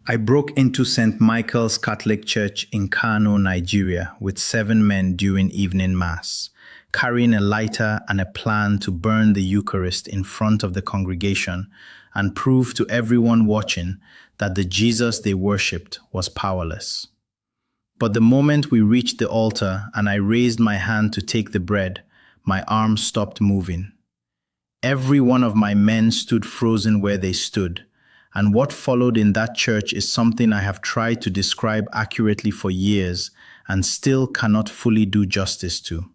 I broke into St. Michael's Catholic Church in Kano, Nigeria, with 7 men during evening mass, carrying a lighter and a plan to burn the Eucharist in front of the congregation and prove to everyone watching that the Jesus they worshipped was powerless. But the moment we reached the altar and I raised my hand to take the bread, my arms stopped moving. Every one of my men stood frozen where they stood, and what followed in that church is something I have tried to describe accurately for years and still cannot fully do justice to.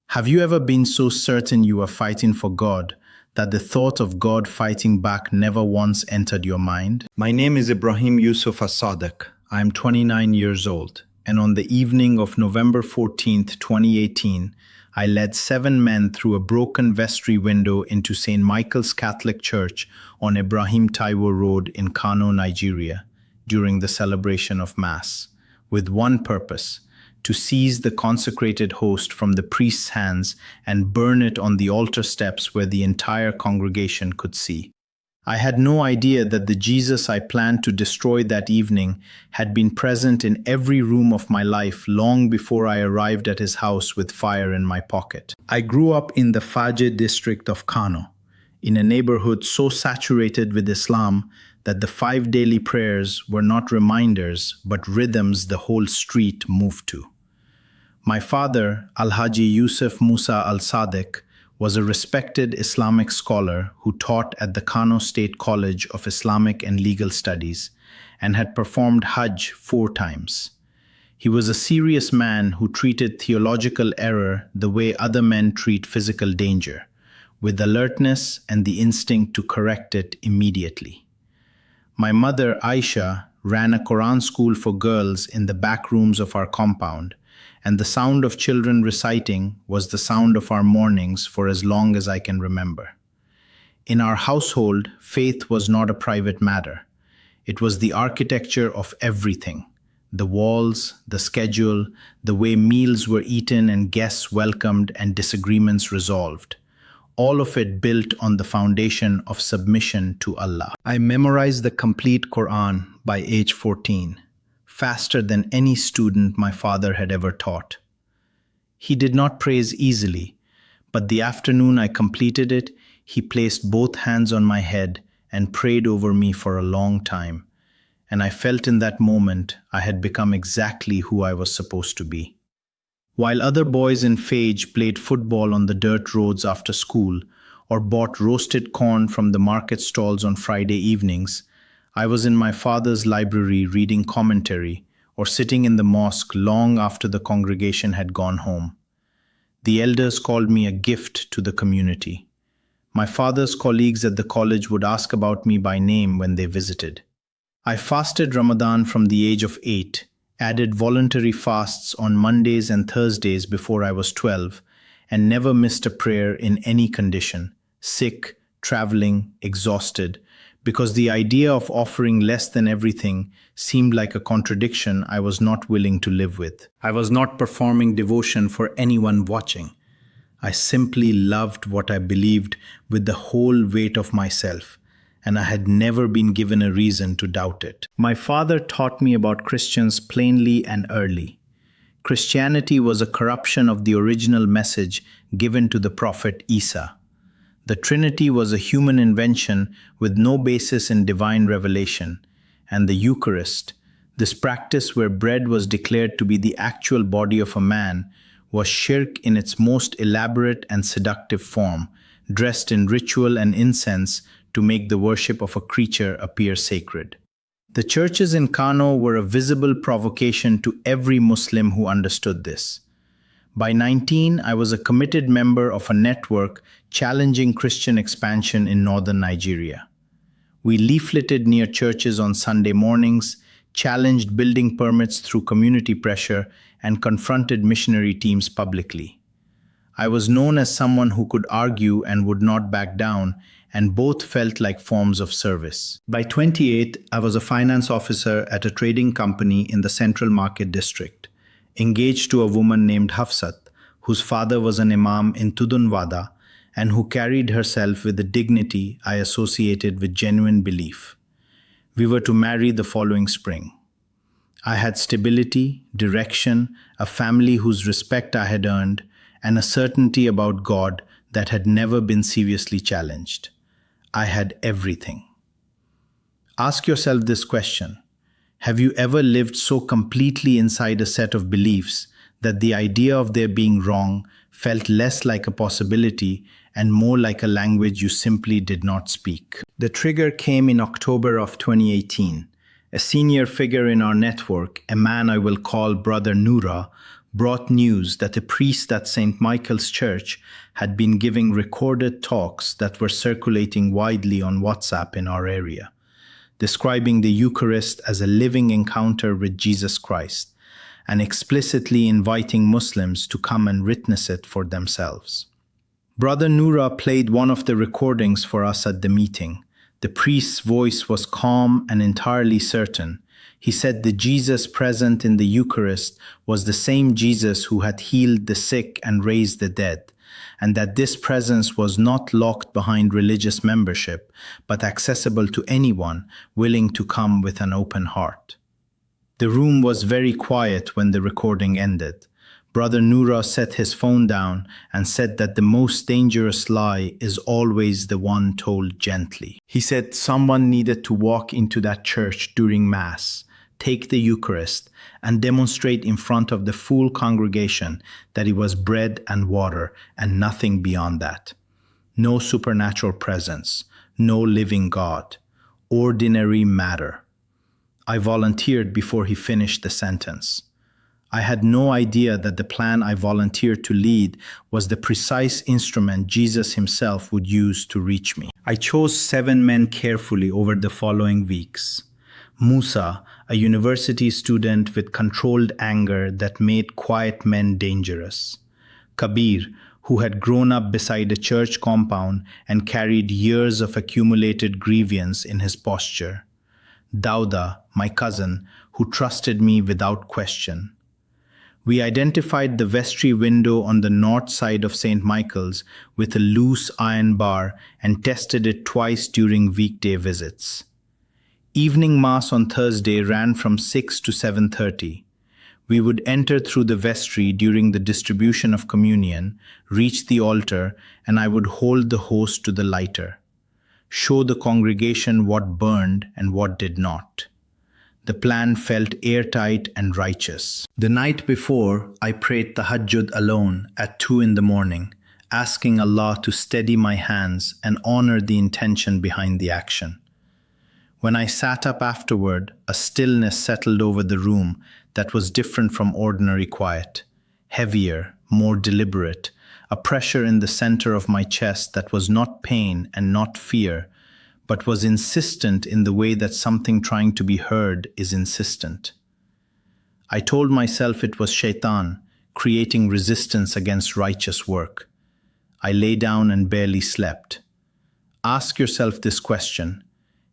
Have you ever been so certain you are fighting for God that the thought of God fighting back never once entered your mind? My name is Ibrahim Yusuf As-Sadiq. I am 29 years old, and on the evening of November 14th, 2018, I led 7 men through a broken vestry window into St. Michael's Catholic Church on Ibrahim Taiwo Road in Kano, Nigeria, during the celebration of Mass, with one purpose: to seize the consecrated host from the priest's hands and burn it on the altar steps where the entire congregation could see. I had no idea that the Jesus I planned to destroy that evening had been present in every room of my life long before I arrived at his house with fire in my pocket. I grew up in the Fajr district of Kano, in a neighborhood so saturated with Islam that the 5 daily prayers were not reminders but rhythms the whole street moved to. My father, Alhaji Yusuf Musa Al-Sadiq, was a respected Islamic scholar who taught at the Kano State College of Islamic and Legal Studies and had performed Hajj 4 times. He was a serious man who treated theological error the way other men treat physical danger, with alertness and the instinct to correct it immediately. My mother, Aisha, ran a Quran school for girls in the back rooms of our compound, and the sound of children reciting was the sound of our mornings for as long as I can remember. In our household, faith was not a private matter. It was the architecture of everything: the walls, the schedule, the way meals were eaten and guests welcomed and disagreements resolved. All of it built on the foundation of submission to Allah. I memorized the complete Quran by age 14. Faster than any student my father had ever taught. He did not praise easily, but the afternoon I completed it, he placed both hands on my head and prayed over me for a long time, and I felt in that moment I had become exactly who I was supposed to be. While other boys in Fage played football on the dirt roads after school or bought roasted corn from the market stalls on Friday evenings, I was in my father's library reading commentary or sitting in the mosque long after the congregation had gone home. The elders called me a gift to the community. My father's colleagues at the college would ask about me by name when they visited. I fasted Ramadan from the age of 8, added voluntary fasts on Mondays and Thursdays before I was 12, and never missed a prayer in any condition: sick, traveling, exhausted, because the idea of offering less than everything seemed like a contradiction I was not willing to live with. I was not performing devotion for anyone watching. I simply loved what I believed with the whole weight of myself, and I had never been given a reason to doubt it. My father taught me about Christians plainly and early. Christianity was a corruption of the original message given to the prophet Isa. The Trinity was a human invention with no basis in divine revelation, and the Eucharist, this practice where bread was declared to be the actual body of a man, was shirk in its most elaborate and seductive form, dressed in ritual and incense to make the worship of a creature appear sacred. The churches in Kano were a visible provocation to every Muslim who understood this. By 19, I was a committed member of a network challenging Christian expansion in northern Nigeria. We leafleted near churches on Sunday mornings, challenged building permits through community pressure, and confronted missionary teams publicly. I was known as someone who could argue and would not back down, and both felt like forms of service. By 28, I was a finance officer at a trading company in the Central Market District, engaged to a woman named Hafsat, whose father was an imam in Tudunwada and who carried herself with the dignity I associated with genuine belief. We were to marry the following spring. I had stability, direction, a family whose respect I had earned, and a certainty about God that had never been seriously challenged. I had everything. Ask yourself this question. Have you ever lived so completely inside a set of beliefs that the idea of their being wrong felt less like a possibility and more like a language you simply did not speak? The trigger came in October of 2018. A senior figure in our network, a man I will call Brother Noura, brought news that a priest at St. Michael's Church had been giving recorded talks that were circulating widely on WhatsApp in our area, describing the Eucharist as a living encounter with Jesus Christ, and explicitly inviting Muslims to come and witness it for themselves. Brother Noura played one of the recordings for us at the meeting. The priest's voice was calm and entirely certain. He said the Jesus present in the Eucharist was the same Jesus who had healed the sick and raised the dead, and that this presence was not locked behind religious membership, but accessible to anyone willing to come with an open heart. The room was very quiet when the recording ended. Brother Noura set his phone down and said that the most dangerous lie is always the one told gently. He said someone needed to walk into that church during Mass, take the Eucharist, and demonstrate in front of the full congregation that it was bread and water and nothing beyond that. No supernatural presence, no living God, ordinary matter. I volunteered before he finished the sentence. I had no idea that the plan I volunteered to lead was the precise instrument Jesus himself would use to reach me. I chose 7 men carefully over the following weeks. Musa, a university student with controlled anger that made quiet men dangerous. Kabir, who had grown up beside a church compound and carried years of accumulated grievance in his posture. Dauda, my cousin, who trusted me without question. We identified the vestry window on the north side of St. Michael's with a loose iron bar and tested it twice during weekday visits. Evening Mass on Thursday ran from 6 to 7:30. We would enter through the vestry during the distribution of communion, reach the altar, and I would hold the host to the lighter, show the congregation what burned and what did not. The plan felt airtight and righteous. The night before, I prayed Tahajjud alone at 2 in the morning, asking Allah to steady my hands and honor the intention behind the action. When I sat up afterward, a stillness settled over the room that was different from ordinary quiet, heavier, more deliberate, a pressure in the center of my chest that was not pain and not fear, but was insistent in the way that something trying to be heard is insistent. I told myself it was Shaitan, creating resistance against righteous work. I lay down and barely slept. Ask yourself this question.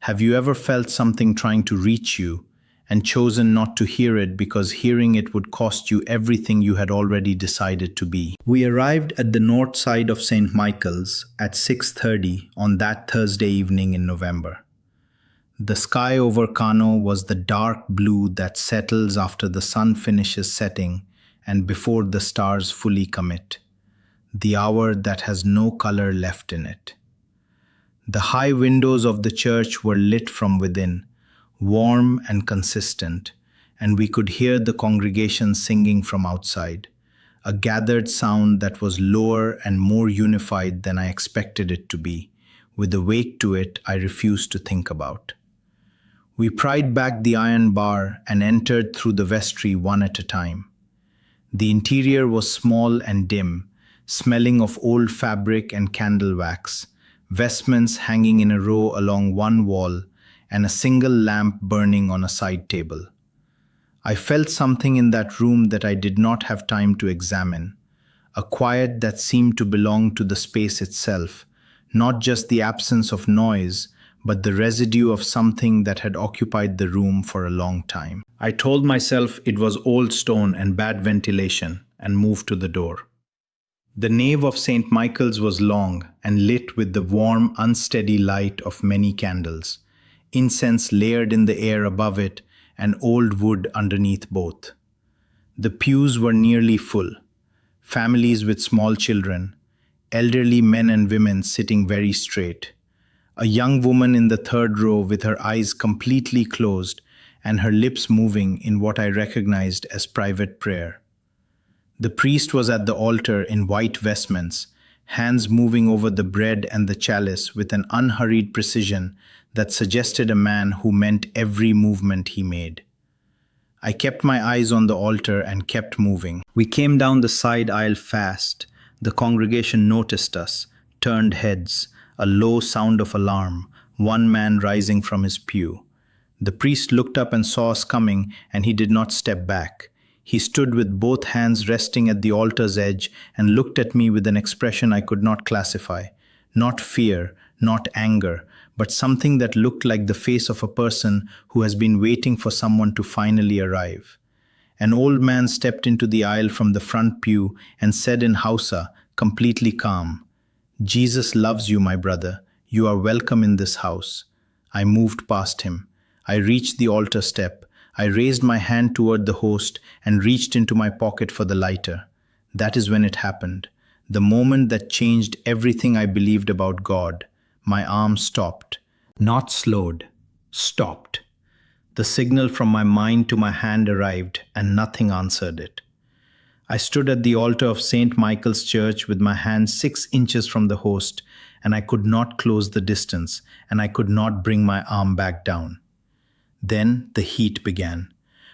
Have you ever felt something trying to reach you and chosen not to hear it because hearing it would cost you everything you had already decided to be? We arrived at the north side of St. Michael's at 6:30 on that Thursday evening in November. The sky over Kano was the dark blue that settles after the sun finishes setting and before the stars fully commit, the hour that has no color left in it. The high windows of the church were lit from within, warm and consistent, and we could hear the congregation singing from outside, a gathered sound that was lower and more unified than I expected it to be, with a weight to it I refused to think about. We pried back the iron bar and entered through the vestry one at a time. The interior was small and dim, smelling of old fabric and candle wax, vestments hanging in a row along one wall, and a single lamp burning on a side table. I felt something in that room that I did not have time to examine, a quiet that seemed to belong to the space itself, not just the absence of noise, but the residue of something that had occupied the room for a long time. I told myself it was old stone and bad ventilation, and moved to the door. The nave of St. Michael's was long and lit with the warm, unsteady light of many candles. incense layered in the air above it, and old wood underneath both. The pews were nearly full, families with small children, elderly men and women sitting very straight. A young woman in the third row with her eyes completely closed and her lips moving in what I recognized as private prayer. The priest was at the altar in white vestments, hands moving over the bread and the chalice with an unhurried precision that suggested a man who meant every movement he made. I kept my eyes on the altar and kept moving. We came down the side aisle fast. The congregation noticed us, turned heads, a low sound of alarm, one man rising from his pew. The priest looked up and saw us coming, and he did not step back. He stood with both hands resting at the altar's edge and looked at me with an expression I could not classify. Not fear, not anger, but something that looked like the face of a person who has been waiting for someone to finally arrive. An old man stepped into the aisle from the front pew and said in Hausa, completely calm, "Jesus loves you, my brother. You are welcome in this house." I moved past him. I reached the altar step. I raised my hand toward the host and reached into my pocket for the lighter. That is when it happened. The moment that changed everything I believed about God. My arm stopped. Not slowed. Stopped. The signal from my mind to my hand arrived, and nothing answered it. I stood at the altar of St. Michael's Church with my hand 6 inches from the host, and I could not close the distance, and I could not bring my arm back down. Then the heat began.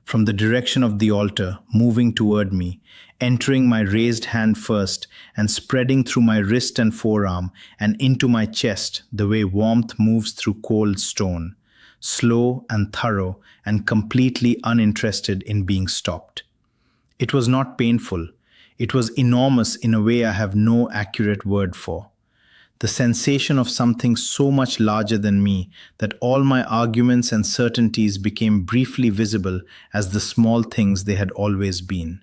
From the direction of the altar, moving toward me, entering my raised hand first and spreading through my wrist and forearm and into my chest the way warmth moves through cold stone, slow and thorough and completely uninterested in being stopped. It was not painful. It was enormous in a way I have no accurate word for. The sensation of something so much larger than me that all my arguments and certainties became briefly visible as the small things they had always been.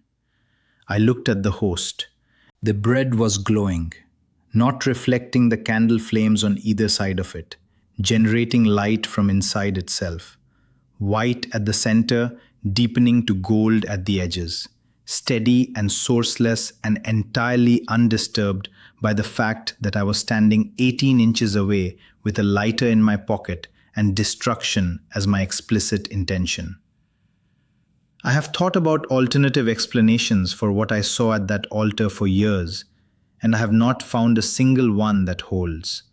I looked at the host. The bread was glowing, not reflecting the candle flames on either side of it, generating light from inside itself. White at the center, deepening to gold at the edges. Steady and sourceless and entirely undisturbed by the fact that I was standing 18 inches away with a lighter in my pocket and destruction as my explicit intention. I have thought about alternative explanations for what I saw at that altar for years, and I have not found a single one that holds.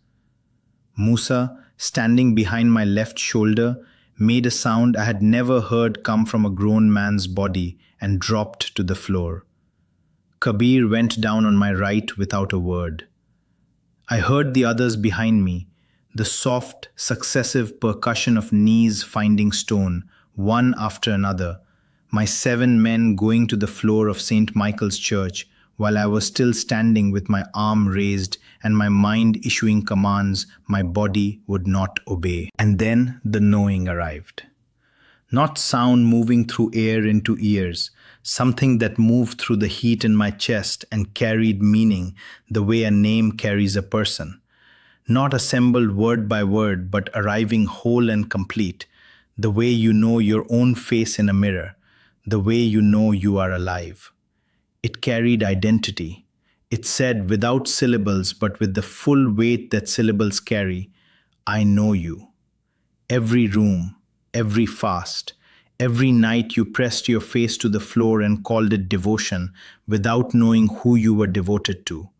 Musa, standing behind my left shoulder, made a sound I had never heard come from a grown man's body and dropped to the floor. Kabir went down on my right without a word. I heard the others behind me, the soft, successive percussion of knees finding stone, one after another, my 7 men going to the floor of St. Michael's Church while I was still standing with my arm raised and my mind issuing commands my body would not obey. And then the knowing arrived. Not sound moving through air into ears, something that moved through the heat in my chest and carried meaning the way a name carries a person. Not assembled word by word, but arriving whole and complete, the way you know your own face in a mirror, the way you know you are alive. It carried identity. It said without syllables, but with the full weight that syllables carry, I know you. Every room, every fast, every night you pressed your face to the floor and called it devotion without knowing who you were devoted to.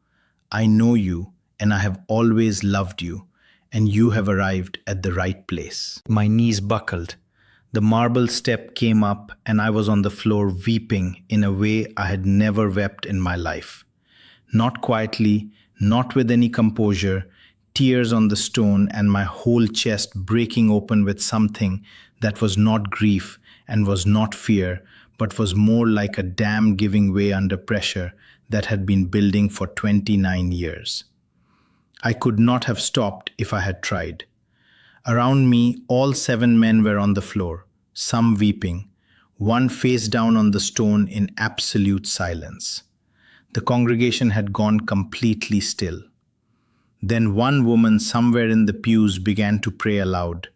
I know you, and I have always loved you, and you have arrived at the right place. My knees buckled. The marble step came up, and I was on the floor weeping in a way I had never wept in my life. Not quietly, not with any composure, tears on the stone and my whole chest breaking open with something that was not grief and was not fear, but was more like a dam giving way under pressure that had been building for 29 years. I could not have stopped if I had tried. Around me, all 7 men were on the floor, some weeping, one face down on the stone in absolute silence. The congregation had gone completely still. Then one woman somewhere in the pews began to pray aloud,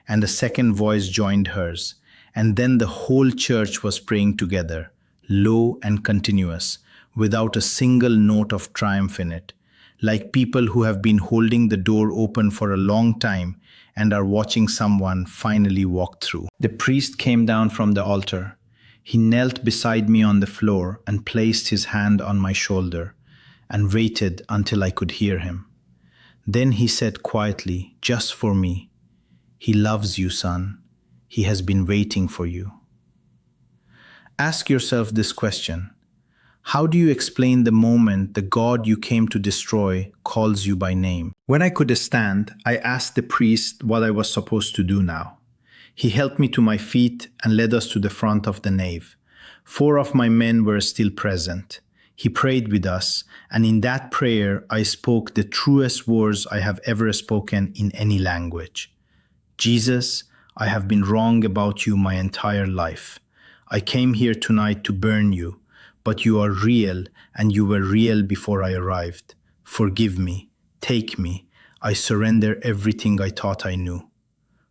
and a second voice joined hers, and then the whole church was praying together, low and continuous, without a single note of triumph in it, like people who have been holding the door open for a long time and are watching someone finally walk through. The priest came down from the altar. He knelt beside me on the floor and placed his hand on my shoulder and waited until I could hear him. Then he said quietly, just for me, "He loves you, son. He has been waiting for you." Ask yourself this question. How do you explain the moment the God you came to destroy calls you by name? When I could stand, I asked the priest what I was supposed to do now. He helped me to my feet and led us to the front of the nave. 4 of my men were still present. He prayed with us, and in that prayer I spoke the truest words I have ever spoken in any language. Jesus, I have been wrong about you my entire life. I came here tonight to burn you, but you are real, and you were real before I arrived. Forgive me. Take me. I surrender everything I thought I knew.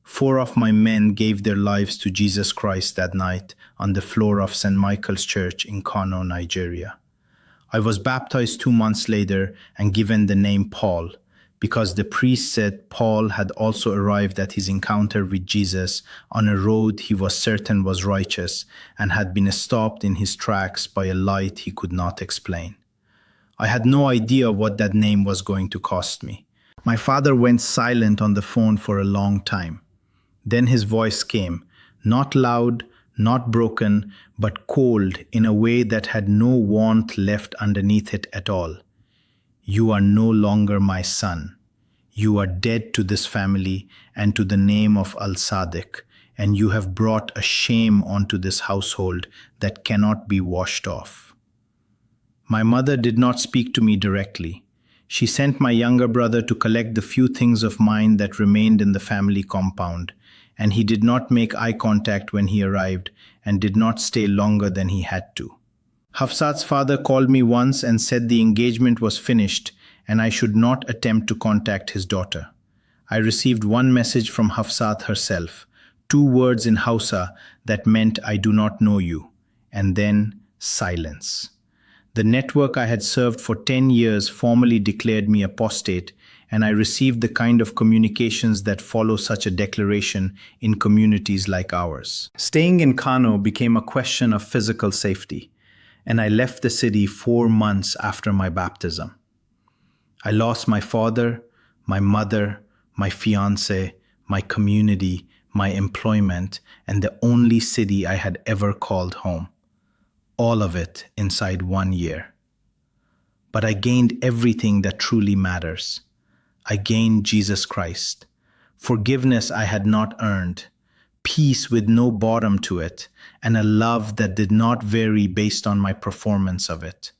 4 of my men gave their lives to Jesus Christ that night on the floor of St. Michael's Church in Kano, Nigeria. I was baptized 2 months later and given the name Paul, because the priest said Paul had also arrived at his encounter with Jesus on a road he was certain was righteous and had been stopped in his tracks by a light he could not explain. I had no idea what that name was going to cost me. My father went silent on the phone for a long time. Then his voice came, not loud, not broken, but cold in a way that had no warmth left underneath it at all. "You are no longer my son. You are dead to this family and to the name of Al-Sadiq, and you have brought a shame onto this household that cannot be washed off." My mother did not speak to me directly. She sent my younger brother to collect the few things of mine that remained in the family compound, and he did not make eye contact when he arrived and did not stay longer than he had to. Hafsat's father called me once and said the engagement was finished and I should not attempt to contact his daughter. I received one message from Hafsat herself, 2 words in Hausa that meant "I do not know you," and then silence. The network I had served for 10 years formally declared me apostate, and I received the kind of communications that follow such a declaration in communities like ours. Staying in Kano became a question of physical safety, and I left the city 4 months after my baptism. I lost my father, my mother, my fiancé, my community, my employment, and the only city I had ever called home. All of it inside 1 year. But I gained everything that truly matters. I gained Jesus Christ, forgiveness I had not earned, peace with no bottom to it, and a love that did not vary based on my performance of it.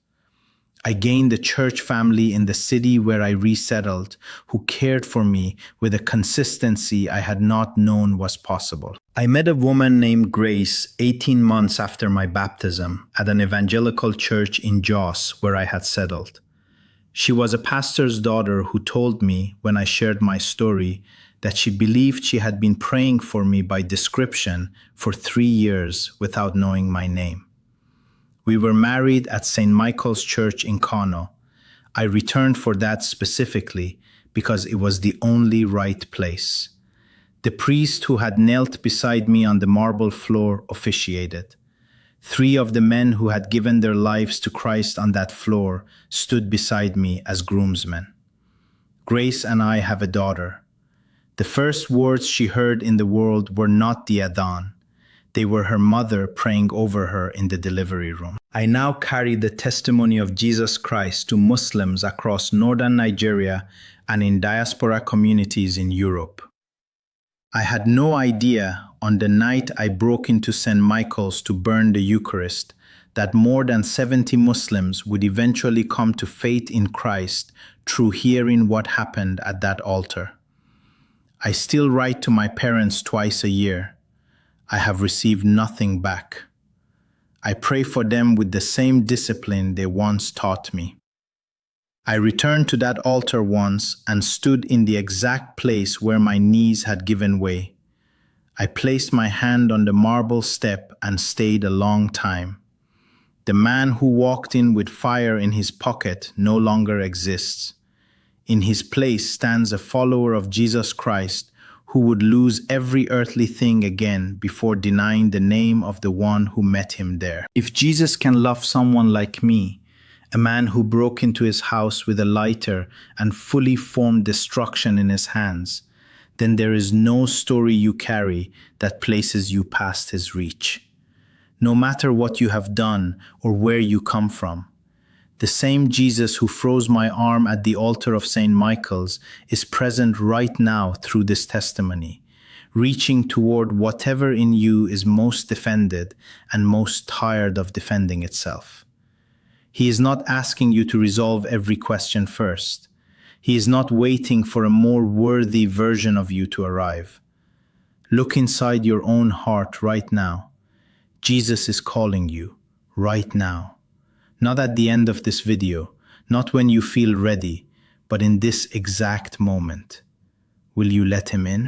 I gained a church family in the city where I resettled, who cared for me with a consistency I had not known was possible. I met a woman named Grace 18 months after my baptism at an evangelical church in Jos where I had settled. She was a pastor's daughter who told me, when I shared my story, that she believed she had been praying for me by description for 3 years without knowing my name. We were married at St. Michael's Church in Kano. I returned for that specifically because it was the only right place. The priest who had knelt beside me on the marble floor officiated. 3 of the men who had given their lives to Christ on that floor stood beside me as groomsmen. Grace and I have a daughter. The first words she heard in the world were not the adhan. They were her mother praying over her in the delivery room. I now carry the testimony of Jesus Christ to Muslims across northern Nigeria and in diaspora communities in Europe. I had no idea on the night I broke into St. Michael's to burn the Eucharist that more than 70 Muslims would eventually come to faith in Christ through hearing what happened at that altar. I still write to my parents twice a year. I have received nothing back. I pray for them with the same discipline they once taught me. I returned to that altar once and stood in the exact place where my knees had given way. I placed my hand on the marble step and stayed a long time. The man who walked in with fire in his pocket no longer exists. In his place stands a follower of Jesus Christ who would lose every earthly thing again before denying the name of the one who met him there. If Jesus can love someone like me, a man who broke into his house with a lighter and fully formed destruction in his hands, then there is no story you carry that places you past his reach. No matter what you have done or where you come from, the same Jesus who froze my arm at the altar of St. Michael's is present right now through this testimony, reaching toward whatever in you is most defended and most tired of defending itself. He is not asking you to resolve every question first. He is not waiting for a more worthy version of you to arrive. Look inside your own heart right now. Jesus is calling you right now. Not at the end of this video, not when you feel ready, but in this exact moment. Will you let him in?